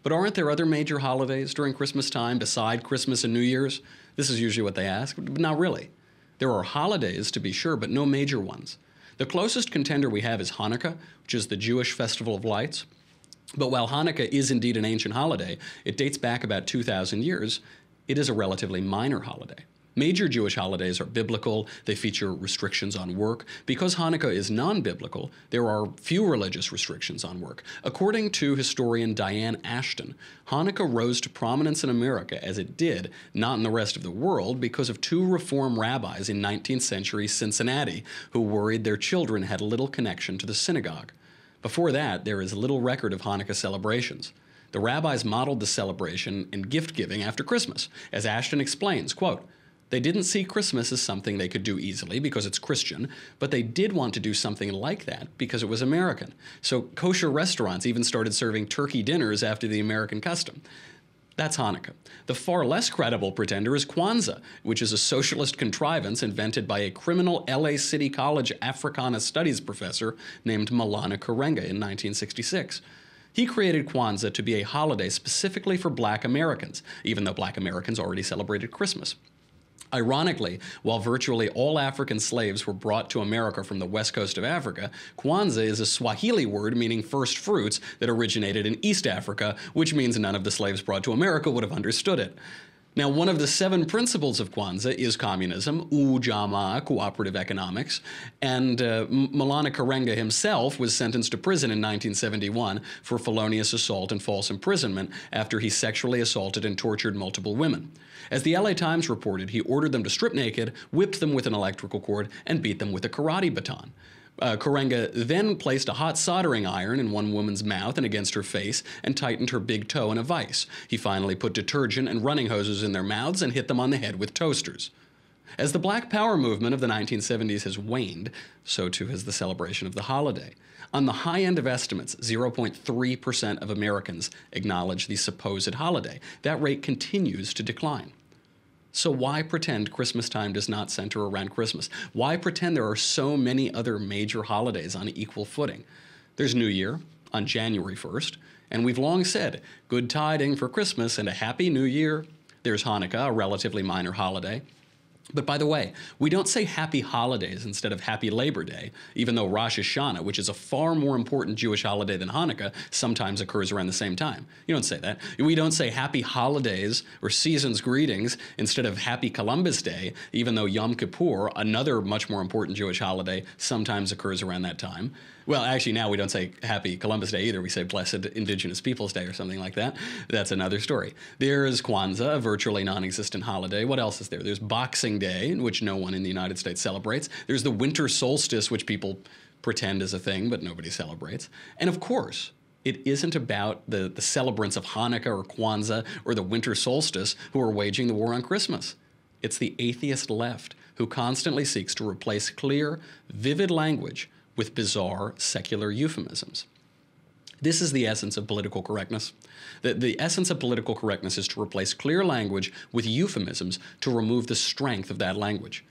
But aren't there other major holidays during Christmas time beside Christmas and New Year's? This is usually what they ask, but not really. There are holidays, to be sure, but no major ones. The closest contender we have is Hanukkah, which is the Jewish festival of lights. But while Hanukkah is indeed an ancient holiday, it dates back about 2,000 years, it is a relatively minor holiday. Major Jewish holidays are biblical. They feature restrictions on work. Because Hanukkah is non-biblical, there are few religious restrictions on work. According to historian Diane Ashton, Hanukkah rose to prominence in America as it did, not in the rest of the world, because of two Reform rabbis in 19th century Cincinnati who worried their children had little connection to the synagogue. Before that, there is little record of Hanukkah celebrations. The rabbis modeled the celebration and gift-giving after Christmas. As Ashton explains, quote, "They didn't see Christmas as something they could do easily because it's Christian, but they did want to do something like that because it was American. So kosher restaurants even started serving turkey dinners after the American custom." That's Hanukkah. The far less credible pretender is Kwanzaa, which is a socialist contrivance invented by a criminal LA City College Africana Studies professor named Maulana Karenga in 1966. He created Kwanzaa to be a holiday specifically for Black Americans, even though Black Americans already celebrated Christmas. Ironically, while virtually all African slaves were brought to America from the west coast of Africa, Kwanzaa is a Swahili word meaning first fruits that originated in East Africa, which means none of the slaves brought to America would have understood it. Now, one of the 7 principles of Kwanzaa is communism, ujamaa, cooperative economics, and Maulana Karenga himself was sentenced to prison in 1971 for felonious assault and false imprisonment after he sexually assaulted and tortured multiple women. As the LA Times reported, he ordered them to strip naked, whipped them with an electrical cord, and beat them with a karate baton. Karenga then placed a hot soldering iron in one woman's mouth and against her face and tightened her big toe in a vise. He finally put detergent and running hoses in their mouths and hit them on the head with toasters. As the Black Power movement of the 1970s has waned, so too has the celebration of the holiday. On the high end of estimates, 0.3% of Americans acknowledge the supposed holiday. That rate continues to decline. So why pretend Christmas time does not center around Christmas? Why pretend there are so many other major holidays on equal footing? There's New Year on January 1st, and we've long said, good tiding for Christmas and a happy New Year. There's Hanukkah, a relatively minor holiday. But by the way, we don't say happy holidays instead of happy Labor Day, even though Rosh Hashanah, which is a far more important Jewish holiday than Hanukkah, sometimes occurs around the same time. You don't say that. We don't say happy holidays or season's greetings instead of happy Columbus Day, even though Yom Kippur, another much more important Jewish holiday, sometimes occurs around that time. Well, actually, now we don't say Happy Columbus Day either. We say Blessed Indigenous Peoples Day or something like that. That's another story. There's Kwanzaa, a virtually non-existent holiday. What else is there? There's Boxing Day, which no one in the United States celebrates. There's the winter solstice, which people pretend is a thing, but nobody celebrates. And of course, it isn't about the celebrants of Hanukkah or Kwanzaa or the winter solstice who are waging the war on Christmas. It's the atheist left who constantly seeks to replace clear, vivid language with bizarre secular euphemisms. This is the essence of political correctness. The essence of political correctness is to replace clear language with euphemisms to remove the strength of that language.